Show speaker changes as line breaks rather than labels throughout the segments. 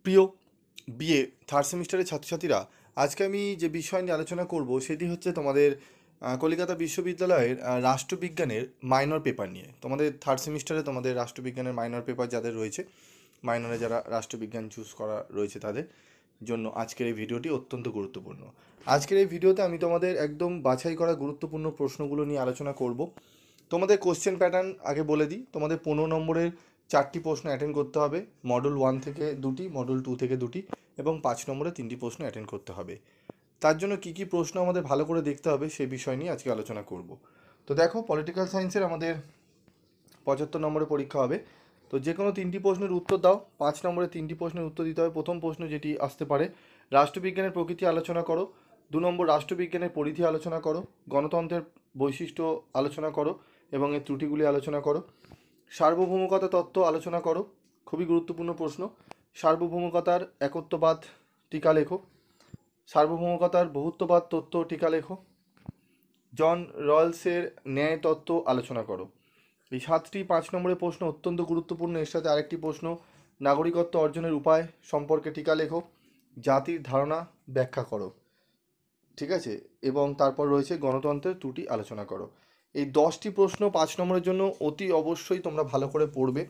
প্রিয় BA third সেমিস্টারের ছাত্রছাত্রীরা, আজকে আমি যে বিষয় নিয়ে আলোচনা করব সেটি হচ্ছে তোমাদের কলকাতা বিশ্ববিদ্যালয়ের রাষ্ট্রবিজ্ঞানের মাইনর পেপার নিয়ে। তোমাদের থার্ড সেমিস্টারে তোমাদের রাষ্ট্রবিজ্ঞানের মাইনর পেপার যাদের রয়েছে, মাইনরে যারা রাষ্ট্রবিজ্ঞান চুজ করা রয়েছে তাদের জন্য আজকের এই ভিডিওটি অত্যন্ত গুরুত্বপূর্ণ। আজকের এই ভিডিওতে আমি তোমাদের একদম বাছাই করা গুরুত্বপূর্ণ প্রশ্নগুলো নিয়ে আলোচনা করব। তোমাদের কোশ্চেন প্যাটার্ন আগে বলে দিই। তোমাদের 15 নম্বরের 4টি প্রশ্ন অ্যাটেন্ড করতে হবে, মডেল 1 থেকে 2টি, মডেল 2 থেকে 2টি, এবং 5 নম্বরে 3টি প্রশ্ন অ্যাটেন্ড করতে হবে। তার জন্য কী কী প্রশ্ন আমাদের ভালো করে দেখতে হবে সেই বিষয় নিয়ে আজকে আলোচনা করব। তো দেখো, পলিটিক্যাল সায়েন্সের আমাদের 75 নম্বরে পরীক্ষা হবে। তো যে কোনো 3টি প্রশ্নের উত্তর দাও। 5 নম্বরে 3টি প্রশ্নের উত্তর দিতে হবে। প্রথম প্রশ্ন যেটি আসতে পারে, রাষ্ট্রবিজ্ঞানের প্রকৃতি আলোচনা করো। 2 নম্বর, রাষ্ট্রবিজ্ঞানের পরিধি আলোচনা করো। গণতন্ত্রের বৈশিষ্ট্য আলোচনা করো এবং এর ত্রুটিগুলি আলোচনা করো। সার্বভৌমকতা তত্ত্ব আলোচনা করো, খুবই গুরুত্বপূর্ণ প্রশ্ন। সার্বভৌমকতার একত্ববাদ টিকা লেখো। সার্বভৌমকতার বহুত্ববাদ তত্ত্ব টিকা লেখো। জন রয়লসের ন্যায় তত্ত্ব আলোচনা করো। এই 7টি 5 নম্বরের প্রশ্ন অত্যন্ত গুরুত্বপূর্ণ। এর সাথে আরেকটি প্রশ্ন, নাগরিকত্ব অর্জনের উপায় সম্পর্কে টিকা লেখো। জাতির ধারণা ব্যাখ্যা করো। ঠিক আছে, এবং তারপর রয়েছে গণতন্ত্রের ত্রুটি আলোচনা করো। এই 10টি প্রশ্ন 5 নম্বরের জন্য অতি অবশ্যই তোমরা ভালো করে পড়বে।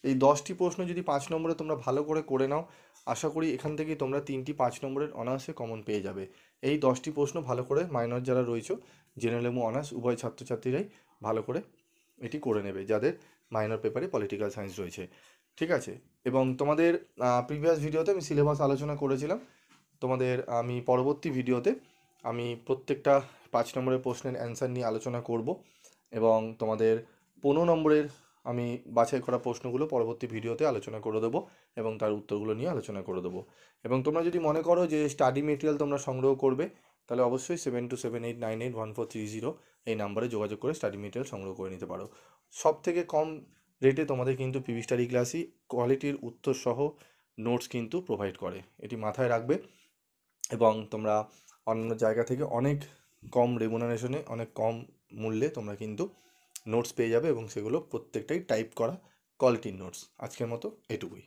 এই 10টি প্রশ্ন যদি 5 নম্বরে তোমরা ভালো করে নাও, আশা করি এখান থেকেই তোমরা 3টি 5 নম্বরের অনার্সে কমন পেয়ে যাবে। এই 10টি প্রশ্ন ভালো করে মাইনর যারা রয়েছে, জেনারেল এবং অনার্স উভয় ছাত্রছাত্রীরাই ভালো করে এটি করে নেবে, যাদের মাইনর পেপারে পলিটিক্যাল সায়েন্স রয়েছে। ঠিক আছে, এবং তোমাদের প্রিভিয়াস ভিডিওতে আমি সিলেবাস আলোচনা করেছিলাম। তোমাদের আমি পরবর্তী ভিডিওতে আমি প্রত্যেকটা 5 নম্বরের প্রশ্নের অ্যান্সার নিয়ে আলোচনা করব, এবং তোমাদের 15 নম্বরের আমি বাছাই করা প্রশ্নগুলো পরবর্তী ভিডিওতে আলোচনা করে দেবো এবং তার উত্তরগুলো নিয়ে আলোচনা করে দেবো। এবং তোমরা যদি মনে করো যে স্টাডি মেটেরিয়াল তোমরা সংগ্রহ করবে, তাহলে অবশ্যই 7278981430 এই নাম্বারে যোগাযোগ করে স্টাডি মেটেরিয়াল সংগ্রহ করে নিতে পারো। সব থেকে কম রেটে তোমাদের কিন্তু পিভি স্টাডি ক্লাসই কোয়ালিটির উত্তর সহ নোটস কিন্তু প্রোভাইড করে, এটি মাথায় রাখবে। এবং তোমরা অন্য জায়গা থেকে অনেক কম রেমুনারেশনে, অনেক কম মূল্যে তোমরা কিন্তু নোটস পেয়ে যাবে, এবং সেগুলো প্রত্যেকটাই টাইপ করা কোয়ালিটির নোটস। আজকের মতো এটুকুই।